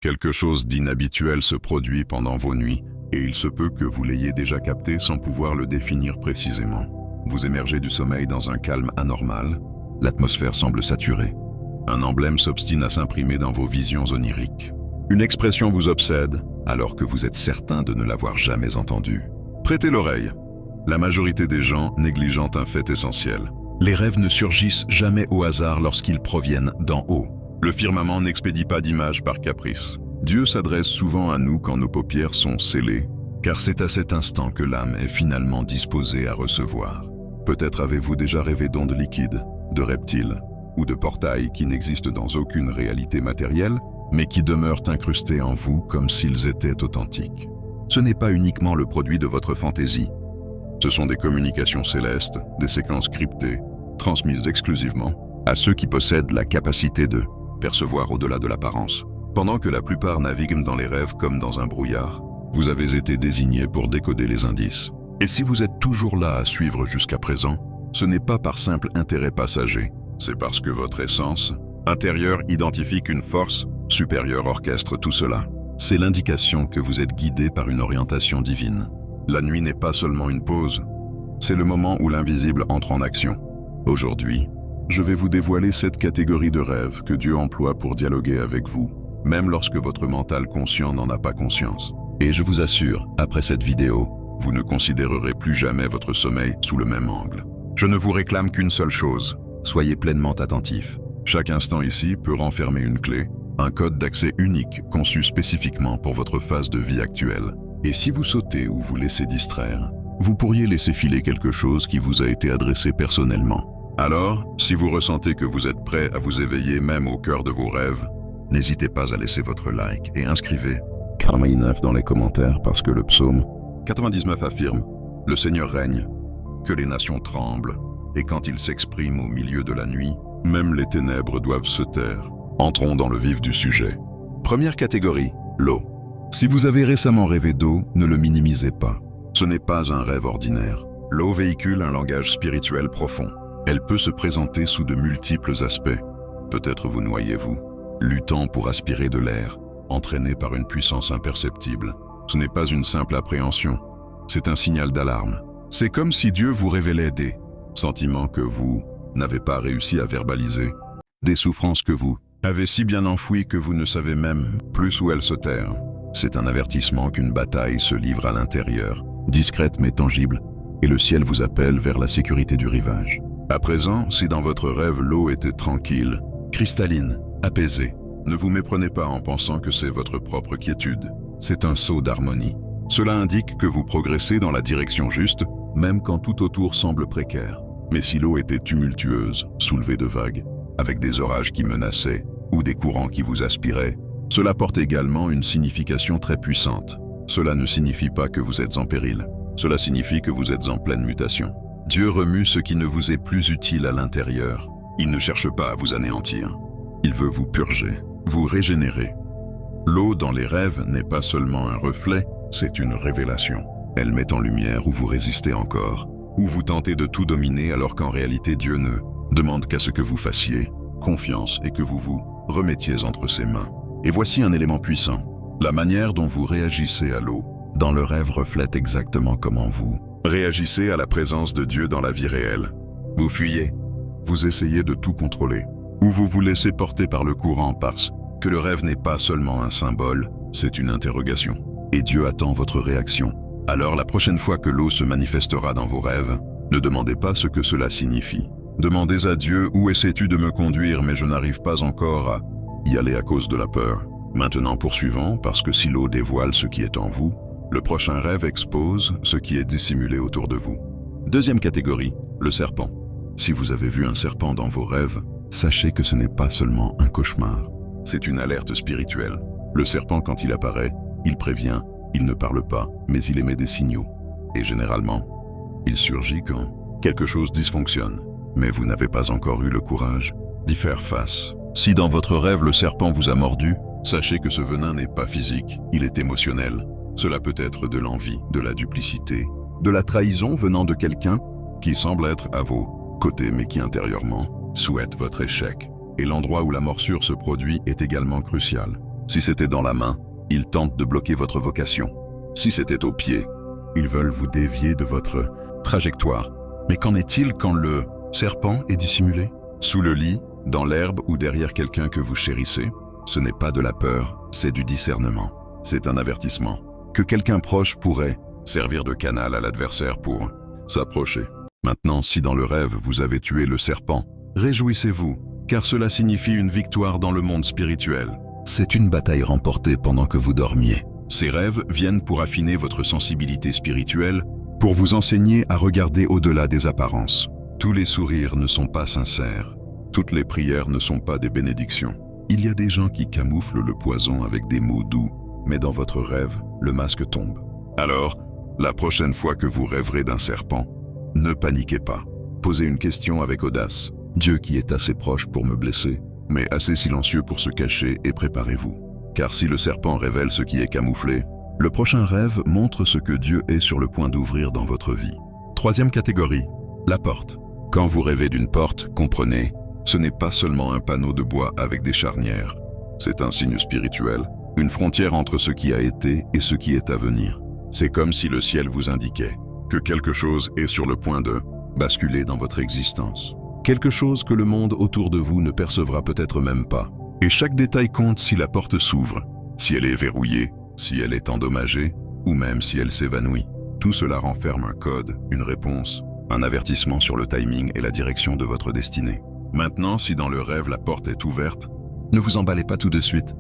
Quelque chose d'inhabituel se produit pendant vos nuits, et il se peut que vous l'ayez déjà capté sans pouvoir le définir précisément. Vous émergez du sommeil dans un calme anormal, l'atmosphère semble saturée. Un emblème s'obstine à s'imprimer dans vos visions oniriques. Une expression vous obsède, alors que vous êtes certain de ne l'avoir jamais entendue. Prêtez l'oreille. La majorité des gens négligeant un fait essentiel. Les rêves ne surgissent jamais au hasard lorsqu'ils proviennent d'en haut. Le firmament n'expédie pas d'images par caprice. Dieu s'adresse souvent à nous quand nos paupières sont scellées, car c'est à cet instant que l'âme est finalement disposée à recevoir. Peut-être avez-vous déjà rêvé d'ondes liquides, de reptiles, ou de portails qui n'existent dans aucune réalité matérielle, mais qui demeurent incrustés en vous comme s'ils étaient authentiques. Ce n'est pas uniquement le produit de votre fantaisie. Ce sont des communications célestes, des séquences cryptées, transmises exclusivement à ceux qui possèdent la capacité de percevoir au-delà de l'apparence. Pendant que la plupart naviguent dans les rêves comme dans un brouillard, vous avez été désigné pour décoder les indices. Et si vous êtes toujours là à suivre jusqu'à présent, ce n'est pas par simple intérêt passager, c'est parce que votre essence intérieure identifie qu'une force supérieure orchestre tout cela. C'est l'indication que vous êtes guidé par une orientation divine. La nuit n'est pas seulement une pause, c'est le moment où l'invisible entre en action. Aujourd'hui, je vais vous dévoiler 7 catégories de rêves que Dieu emploie pour dialoguer avec vous, même lorsque votre mental conscient n'en a pas conscience. Et je vous assure, après cette vidéo, vous ne considérerez plus jamais votre sommeil sous le même angle. Je ne vous réclame qu'une seule chose, soyez pleinement attentifs. Chaque instant ici peut renfermer une clé, un code d'accès unique conçu spécifiquement pour votre phase de vie actuelle. Et si vous sautez ou vous laissez distraire, vous pourriez laisser filer quelque chose qui vous a été adressé personnellement. Alors, si vous ressentez que vous êtes prêt à vous éveiller même au cœur de vos rêves, n'hésitez pas à laisser votre like et inscrivez Karma 9 dans les commentaires parce que le psaume 99 affirme « Le Seigneur règne, que les nations tremblent, et quand il s'exprime au milieu de la nuit, même les ténèbres doivent se taire. » Entrons dans le vif du sujet. Première catégorie, l'eau. Si vous avez récemment rêvé d'eau, ne le minimisez pas. Ce n'est pas un rêve ordinaire. L'eau véhicule un langage spirituel profond. Elle peut se présenter sous de multiples aspects. Peut-être vous noyez-vous, luttant pour aspirer de l'air, entraîné par une puissance imperceptible. Ce n'est pas une simple appréhension, c'est un signal d'alarme. C'est comme si Dieu vous révélait des sentiments que vous n'avez pas réussi à verbaliser, des souffrances que vous avez si bien enfouies que vous ne savez même plus où elles se terrent. C'est un avertissement qu'une bataille se livre à l'intérieur, discrète mais tangible, et le ciel vous appelle vers la sécurité du rivage. À présent, si dans votre rêve l'eau était tranquille, cristalline, apaisée, ne vous méprenez pas en pensant que c'est votre propre quiétude. C'est un saut d'harmonie. Cela indique que vous progressez dans la direction juste, même quand tout autour semble précaire. Mais si l'eau était tumultueuse, soulevée de vagues, avec des orages qui menaçaient, ou des courants qui vous aspiraient, cela porte également une signification très puissante. Cela ne signifie pas que vous êtes en péril. Cela signifie que vous êtes en pleine mutation. Dieu remue ce qui ne vous est plus utile à l'intérieur. Il ne cherche pas à vous anéantir. Il veut vous purger, vous régénérer. L'eau dans les rêves n'est pas seulement un reflet, c'est une révélation. Elle met en lumière où vous résistez encore, où vous tentez de tout dominer alors qu'en réalité Dieu ne demande qu'à ce que vous fassiez confiance et que vous vous remettiez entre ses mains. Et voici un élément puissant. La manière dont vous réagissez à l'eau dans le rêve reflète exactement comment vous réagissez à la présence de Dieu dans la vie réelle. Vous fuyez, vous essayez de tout contrôler, ou vous vous laissez porter par le courant parce que le rêve n'est pas seulement un symbole, c'est une interrogation. Et Dieu attend votre réaction. Alors la prochaine fois que l'eau se manifestera dans vos rêves, ne demandez pas ce que cela signifie. Demandez à Dieu « Où essaies-tu de me conduire mais je n'arrive pas encore à y aller à cause de la peur ?» Maintenant poursuivons, parce que si l'eau dévoile ce qui est en vous, le prochain rêve expose ce qui est dissimulé autour de vous. Deuxième catégorie, le serpent. Si vous avez vu un serpent dans vos rêves, sachez que ce n'est pas seulement un cauchemar. C'est une alerte spirituelle. Le serpent, quand il apparaît, il prévient, il ne parle pas, mais il émet des signaux. Et généralement, il surgit quand quelque chose dysfonctionne. Mais vous n'avez pas encore eu le courage d'y faire face. Si dans votre rêve le serpent vous a mordu, sachez que ce venin n'est pas physique, il est émotionnel. Cela peut être de l'envie, de la duplicité, de la trahison venant de quelqu'un qui semble être à vos côtés mais qui intérieurement souhaite votre échec. Et l'endroit où la morsure se produit est également crucial. Si c'était dans la main, ils tentent de bloquer votre vocation. Si c'était aux pieds, ils veulent vous dévier de votre trajectoire. Mais qu'en est-il quand le serpent est dissimulé? Sous le lit, dans l'herbe ou derrière quelqu'un que vous chérissez? Ce n'est pas de la peur, c'est du discernement. C'est un avertissement. Que quelqu'un proche pourrait servir de canal à l'adversaire pour s'approcher. Maintenant, si dans le rêve vous avez tué le serpent, réjouissez-vous, car cela signifie une victoire dans le monde spirituel. C'est une bataille remportée pendant que vous dormiez. Ces rêves viennent pour affiner votre sensibilité spirituelle, pour vous enseigner à regarder au-delà des apparences. Tous les sourires ne sont pas sincères. Toutes les prières ne sont pas des bénédictions. Il y a des gens qui camouflent le poison avec des mots doux, mais dans votre rêve, le masque tombe. Alors, la prochaine fois que vous rêverez d'un serpent, ne paniquez pas. Posez une question avec audace. Dieu qui est assez proche pour me blesser, mais assez silencieux pour se cacher, et préparez-vous. Car si le serpent révèle ce qui est camouflé, le prochain rêve montre ce que Dieu est sur le point d'ouvrir dans votre vie. Troisième catégorie, la porte. Quand vous rêvez d'une porte, comprenez, ce n'est pas seulement un panneau de bois avec des charnières. C'est un signe spirituel, une frontière entre ce qui a été et ce qui est à venir. C'est comme si le ciel vous indiquait que quelque chose est sur le point de basculer dans votre existence. Quelque chose que le monde autour de vous ne percevra peut-être même pas. Et chaque détail compte si la porte s'ouvre, si elle est verrouillée, si elle est endommagée, ou même si elle s'évanouit. Tout cela renferme un code, une réponse, un avertissement sur le timing et la direction de votre destinée. Maintenant, si dans le rêve la porte est ouverte, ne vous emballez pas tout de suite,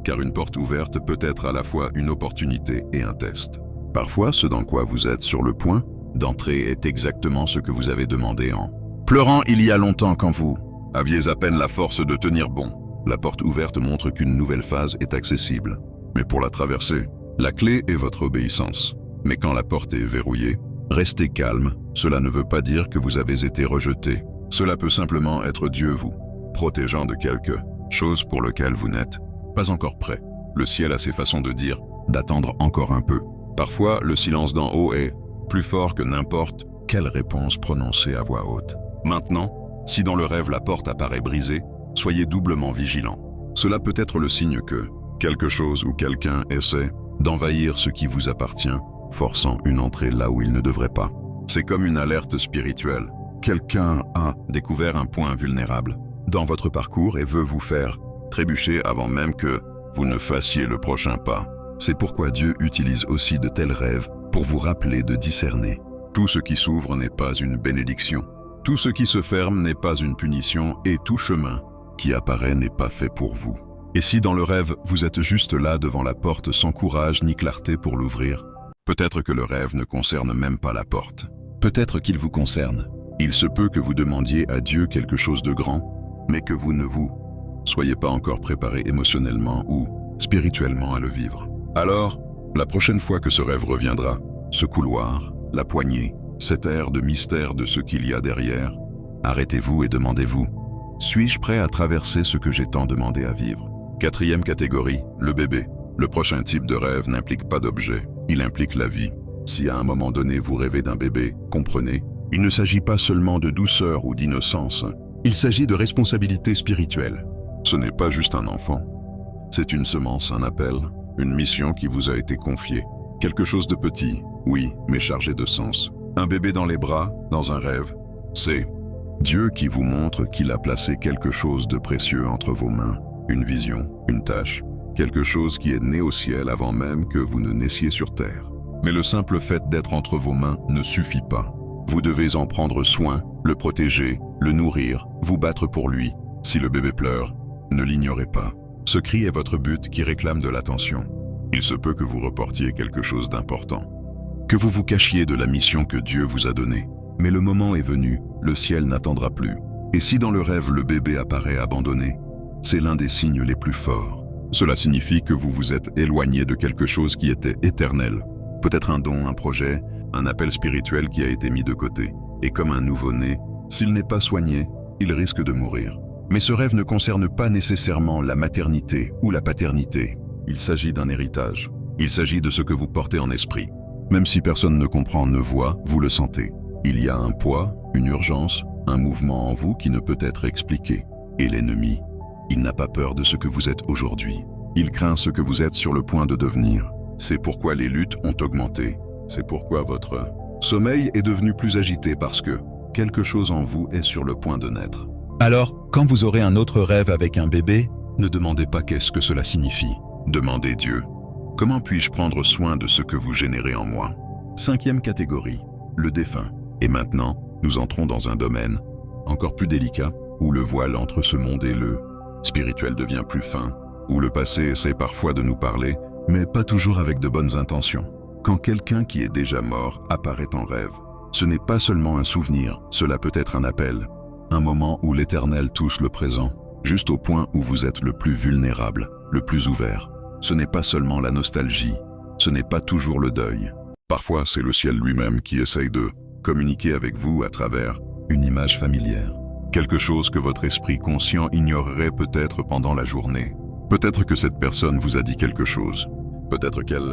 car une porte ouverte peut être à la fois une opportunité et un test. Parfois, ce dans quoi vous êtes sur le point d'entrer est exactement ce que vous avez demandé en pleurant il y a longtemps quand vous aviez à peine la force de tenir bon. La porte ouverte montre qu'une nouvelle phase est accessible. Mais pour la traverser, la clé est votre obéissance. Mais quand la porte est verrouillée, restez calme, cela ne veut pas dire que vous avez été rejeté. Cela peut simplement être Dieu vous protégeant de quelque chose pour lequel vous n'êtes pas encore prêt. Le ciel a ses façons de dire d'attendre encore un peu. Parfois, le silence d'en haut est plus fort que n'importe quelle réponse prononcée à voix haute. Maintenant, si dans le rêve la porte apparaît brisée, soyez doublement vigilant. Cela peut être le signe que quelque chose ou quelqu'un essaie d'envahir ce qui vous appartient, forçant une entrée là où il ne devrait pas. C'est comme une alerte spirituelle. Quelqu'un a découvert un point vulnérable dans votre parcours et veut vous faire trébucher avant même que vous ne fassiez le prochain pas. C'est pourquoi Dieu utilise aussi de tels rêves pour vous rappeler de discerner. Tout ce qui s'ouvre n'est pas une bénédiction. Tout ce qui se ferme n'est pas une punition et tout chemin qui apparaît n'est pas fait pour vous. Et si dans le rêve, vous êtes juste là devant la porte sans courage ni clarté pour l'ouvrir, peut-être que le rêve ne concerne même pas la porte. Peut-être qu'il vous concerne. Il se peut que vous demandiez à Dieu quelque chose de grand, mais que vous ne vous soyez pas encore préparé émotionnellement ou spirituellement à le vivre. Alors, la prochaine fois que ce rêve reviendra, ce couloir, la poignée, cet air de mystère de ce qu'il y a derrière, arrêtez-vous et demandez-vous, suis-je prêt à traverser ce que j'ai tant demandé à vivre? Quatrième catégorie, le bébé. Le prochain type de rêve n'implique pas d'objet, il implique la vie. Si à un moment donné vous rêvez d'un bébé, comprenez, il ne s'agit pas seulement de douceur ou d'innocence, il s'agit de responsabilité spirituelle. Ce n'est pas juste un enfant, c'est une semence, un appel, une mission qui vous a été confiée. Quelque chose de petit, oui, mais chargé de sens. Un bébé dans les bras, dans un rêve, c'est Dieu qui vous montre qu'il a placé quelque chose de précieux entre vos mains, une vision, une tâche, quelque chose qui est né au ciel avant même que vous ne naissiez sur terre. Mais le simple fait d'être entre vos mains ne suffit pas. Vous devez en prendre soin, le protéger, le nourrir, vous battre pour lui. Si le bébé pleure, ne l'ignorez pas. Ce cri est votre but qui réclame de l'attention. Il se peut que vous reportiez quelque chose d'important, que vous vous cachiez de la mission que Dieu vous a donnée. Mais le moment est venu, le ciel n'attendra plus. Et si dans le rêve le bébé apparaît abandonné, c'est l'un des signes les plus forts. Cela signifie que vous vous êtes éloigné de quelque chose qui était éternel. Peut-être un don, un projet, un appel spirituel qui a été mis de côté. Et comme un nouveau-né, s'il n'est pas soigné, il risque de mourir. Mais ce rêve ne concerne pas nécessairement la maternité ou la paternité. Il s'agit d'un héritage. Il s'agit de ce que vous portez en esprit. Même si personne ne comprend, ne voit, vous le sentez. Il y a un poids, une urgence, un mouvement en vous qui ne peut être expliqué. Et l'ennemi, il n'a pas peur de ce que vous êtes aujourd'hui. Il craint ce que vous êtes sur le point de devenir. C'est pourquoi les luttes ont augmenté. C'est pourquoi votre sommeil est devenu plus agité parce que quelque chose en vous est sur le point de naître. Alors, quand vous aurez un autre rêve avec un bébé, ne demandez pas qu'est-ce que cela signifie. Demandez Dieu. Comment puis-je prendre soin de ce que vous générez en moi? 5e catégorie, le défunt. Et maintenant, nous entrons dans un domaine encore plus délicat, où le voile entre ce monde et le spirituel devient plus fin, où le passé essaie parfois de nous parler, mais pas toujours avec de bonnes intentions. Quand quelqu'un qui est déjà mort apparaît en rêve, ce n'est pas seulement un souvenir, cela peut être un appel, un moment où l'Éternel touche le présent, juste au point où vous êtes le plus vulnérable, le plus ouvert. Ce n'est pas seulement la nostalgie, ce n'est pas toujours le deuil. Parfois, c'est le ciel lui-même qui essaye de communiquer avec vous à travers une image familière. Quelque chose que votre esprit conscient ignorerait peut-être pendant la journée. Peut-être que cette personne vous a dit quelque chose. Peut-être qu'elle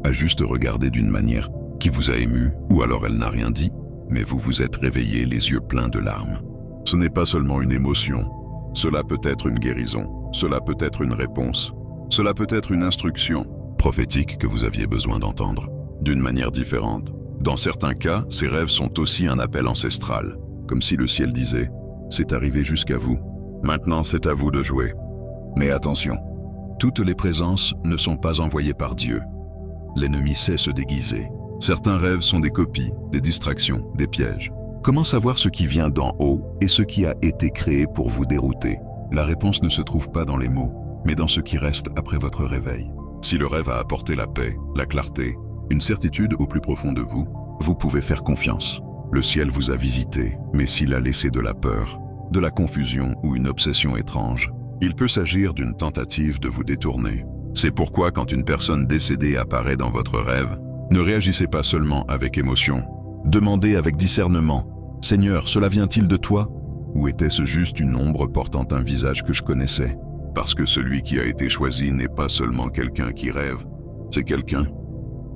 a juste regardé d'une manière qui vous a ému, ou alors elle n'a rien dit, mais vous vous êtes réveillé les yeux pleins de larmes. Ce n'est pas seulement une émotion. Cela peut être une guérison. Cela peut être une réponse. Cela peut être une instruction prophétique que vous aviez besoin d'entendre, d'une manière différente. Dans certains cas, ces rêves sont aussi un appel ancestral, comme si le ciel disait « C'est arrivé jusqu'à vous. Maintenant, c'est à vous de jouer. » Mais attention, toutes les présences ne sont pas envoyées par Dieu. L'ennemi sait se déguiser. Certains rêves sont des copies, des distractions, des pièges. Comment savoir ce qui vient d'en haut et ce qui a été créé pour vous dérouter? La réponse ne se trouve pas dans les mots, mais dans ce qui reste après votre réveil. Si le rêve a apporté la paix, la clarté, une certitude au plus profond de vous, vous pouvez faire confiance. Le ciel vous a visité, mais s'il a laissé de la peur, de la confusion ou une obsession étrange, il peut s'agir d'une tentative de vous détourner. C'est pourquoi quand une personne décédée apparaît dans votre rêve, ne réagissez pas seulement avec émotion. Demandez avec discernement, « Seigneur, cela vient-il de toi? Ou était-ce juste une ombre portant un visage que je connaissais ?» Parce que celui qui a été choisi n'est pas seulement quelqu'un qui rêve, c'est quelqu'un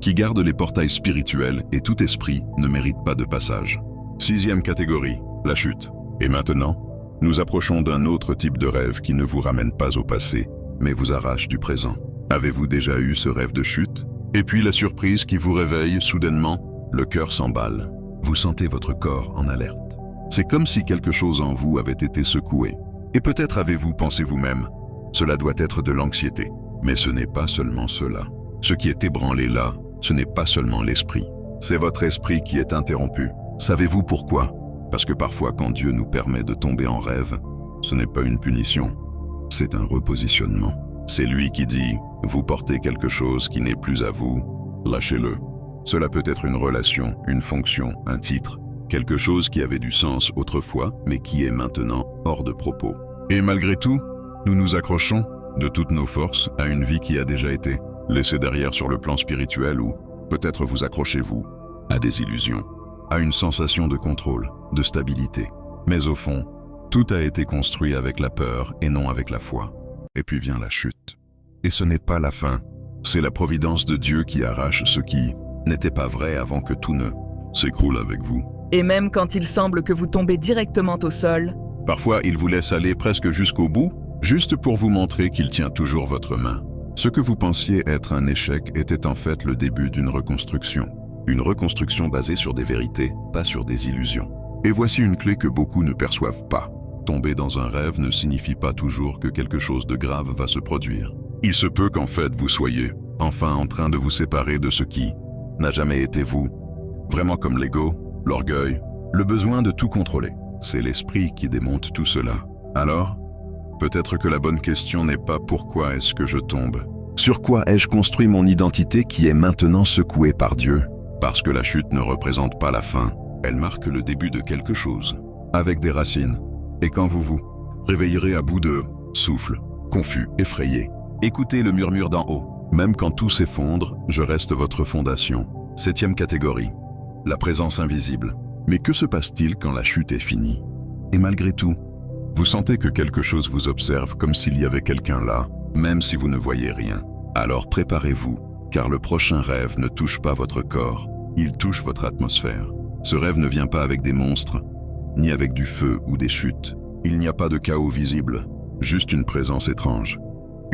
qui garde les portails spirituels et tout esprit ne mérite pas de passage. 6e catégorie, la chute. Et maintenant, nous approchons d'un autre type de rêve qui ne vous ramène pas au passé, mais vous arrache du présent. Avez-vous déjà eu ce rêve de chute? Et puis la surprise qui vous réveille soudainement, le cœur s'emballe. Vous sentez votre corps en alerte. C'est comme si quelque chose en vous avait été secoué. Et peut-être avez-vous pensé vous-même, cela doit être de l'anxiété. Mais ce n'est pas seulement cela. Ce qui est ébranlé là, ce n'est pas seulement l'esprit. C'est votre esprit qui est interrompu. Savez-vous pourquoi? Parce que parfois quand Dieu nous permet de tomber en rêve, ce n'est pas une punition, c'est un repositionnement. C'est lui qui dit, vous portez quelque chose qui n'est plus à vous, lâchez-le. Cela peut être une relation, une fonction, un titre, quelque chose qui avait du sens autrefois, mais qui est maintenant hors de propos. Et malgré tout, nous nous accrochons de toutes nos forces à une vie qui a déjà été laissée derrière sur le plan spirituel ou peut-être vous accrochez-vous à des illusions, à une sensation de contrôle, de stabilité. Mais au fond, tout a été construit avec la peur et non avec la foi. Et puis vient la chute. Et ce n'est pas la fin, c'est la providence de Dieu qui arrache ce qui n'était pas vrai avant que tout ne s'écroule avec vous. Et même quand il semble que vous tombez directement au sol, parfois il vous laisse aller presque jusqu'au bout, juste pour vous montrer qu'il tient toujours votre main. Ce que vous pensiez être un échec était en fait le début d'une reconstruction. Une reconstruction basée sur des vérités, pas sur des illusions. Et voici une clé que beaucoup ne perçoivent pas. Tomber dans un rêve ne signifie pas toujours que quelque chose de grave va se produire. Il se peut qu'en fait vous soyez enfin en train de vous séparer de ce qui n'a jamais été vous. Vraiment comme l'ego, l'orgueil, le besoin de tout contrôler. C'est l'esprit qui démonte tout cela. Alors, peut-être que la bonne question n'est pas pourquoi est-ce que je tombe. Sur quoi ai-je construit mon identité qui est maintenant secouée par Dieu? Parce que la chute ne représente pas la fin, elle marque le début de quelque chose, avec des racines. Et quand vous vous réveillerez à bout de souffle, confus, effrayé, écoutez le murmure d'en haut. Même quand tout s'effondre, je reste votre fondation. 7e catégorie, la présence invisible. Mais que se passe-t-il quand la chute est finie? Et malgré tout, vous sentez que quelque chose vous observe comme s'il y avait quelqu'un là, même si vous ne voyez rien. Alors préparez-vous, car le prochain rêve ne touche pas votre corps, il touche votre atmosphère. Ce rêve ne vient pas avec des monstres, ni avec du feu ou des chutes. Il n'y a pas de chaos visible, juste une présence étrange.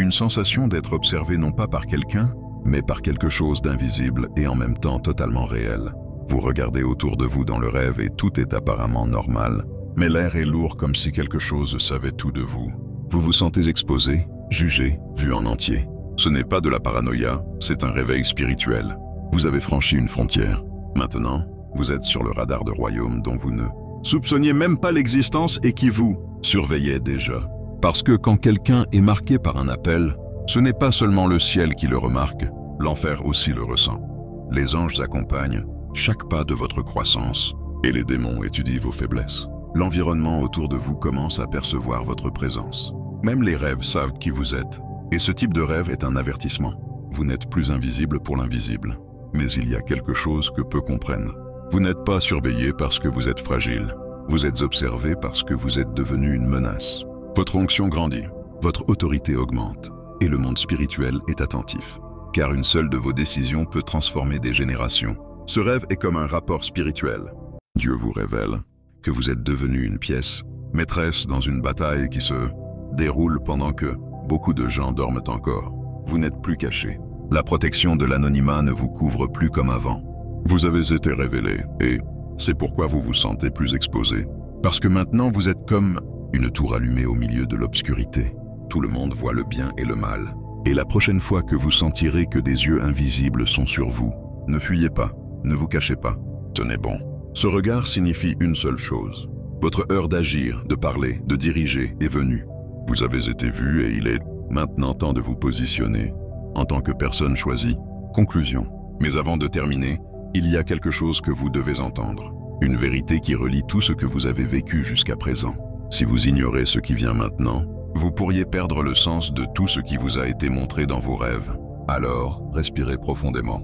Une sensation d'être observé non pas par quelqu'un, mais par quelque chose d'invisible et en même temps totalement réel. Vous regardez autour de vous dans le rêve et tout est apparemment normal, mais l'air est lourd comme si quelque chose savait tout de vous. Vous vous sentez exposé, jugé, vu en entier. Ce n'est pas de la paranoïa, c'est un réveil spirituel. Vous avez franchi une frontière. Maintenant, vous êtes sur le radar de royaumes dont vous ne soupçonniez même pas l'existence et qui vous surveillait déjà. Parce que quand quelqu'un est marqué par un appel, ce n'est pas seulement le ciel qui le remarque, l'enfer aussi le ressent. Les anges accompagnent chaque pas de votre croissance et les démons étudient vos faiblesses. L'environnement autour de vous commence à percevoir votre présence. Même les rêves savent qui vous êtes. Et ce type de rêve est un avertissement. Vous n'êtes plus invisible pour l'invisible. Mais il y a quelque chose que peu comprennent. Vous n'êtes pas surveillé parce que vous êtes fragile. Vous êtes observé parce que vous êtes devenu une menace. Votre onction grandit, votre autorité augmente, et le monde spirituel est attentif. Car une seule de vos décisions peut transformer des générations. Ce rêve est comme un rapport spirituel. Dieu vous révèle que vous êtes devenu une pièce, maîtresse dans une bataille qui se déroule pendant que beaucoup de gens dorment encore. Vous n'êtes plus caché. La protection de l'anonymat ne vous couvre plus comme avant. Vous avez été révélé et c'est pourquoi vous vous sentez plus exposé. Parce que maintenant vous êtes comme une tour allumée au milieu de l'obscurité. Tout le monde voit le bien et le mal. Et la prochaine fois que vous sentirez que des yeux invisibles sont sur vous, ne fuyez pas, ne vous cachez pas. Tenez bon. Ce regard signifie une seule chose. Votre heure d'agir, de parler, de diriger est venue. Vous avez été vu et il est maintenant temps de vous positionner en tant que personne choisie. Conclusion. Mais avant de terminer, il y a quelque chose que vous devez entendre. Une vérité qui relie tout ce que vous avez vécu jusqu'à présent. Si vous ignorez ce qui vient maintenant, vous pourriez perdre le sens de tout ce qui vous a été montré dans vos rêves. Alors, respirez profondément.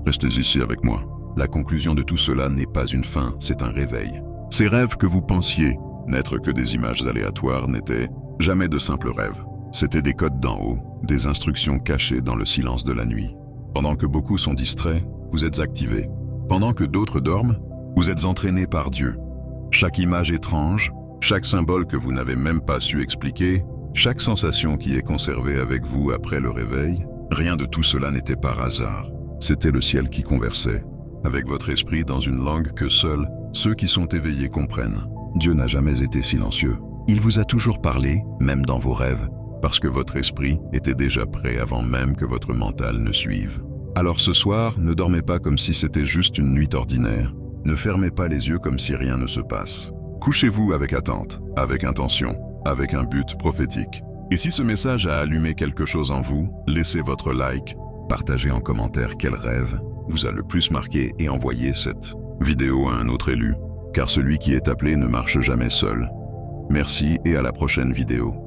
Restez ici avec moi. La conclusion de tout cela n'est pas une fin, c'est un réveil. Ces rêves que vous pensiez n'être que des images aléatoires n'étaient jamais de simples rêves. C'étaient des codes d'en haut, des instructions cachées dans le silence de la nuit. Pendant que beaucoup sont distraits, vous êtes activés. Pendant que d'autres dorment, vous êtes entraînés par Dieu. Chaque image étrange, chaque symbole que vous n'avez même pas su expliquer, chaque sensation qui est conservée avec vous après le réveil, rien de tout cela n'était par hasard. C'était le ciel qui conversait, avec votre esprit dans une langue que seuls ceux qui sont éveillés comprennent. Dieu n'a jamais été silencieux. Il vous a toujours parlé, même dans vos rêves, parce que votre esprit était déjà prêt avant même que votre mental ne suive. Alors ce soir, ne dormez pas comme si c'était juste une nuit ordinaire. Ne fermez pas les yeux comme si rien ne se passe. Couchez-vous avec attente, avec intention, avec un but prophétique. Et si ce message a allumé quelque chose en vous, laissez votre like, partagez en commentaire quel rêve vous a le plus marqué et envoyez cette vidéo à un autre élu, car celui qui est appelé ne marche jamais seul. Merci et à la prochaine vidéo.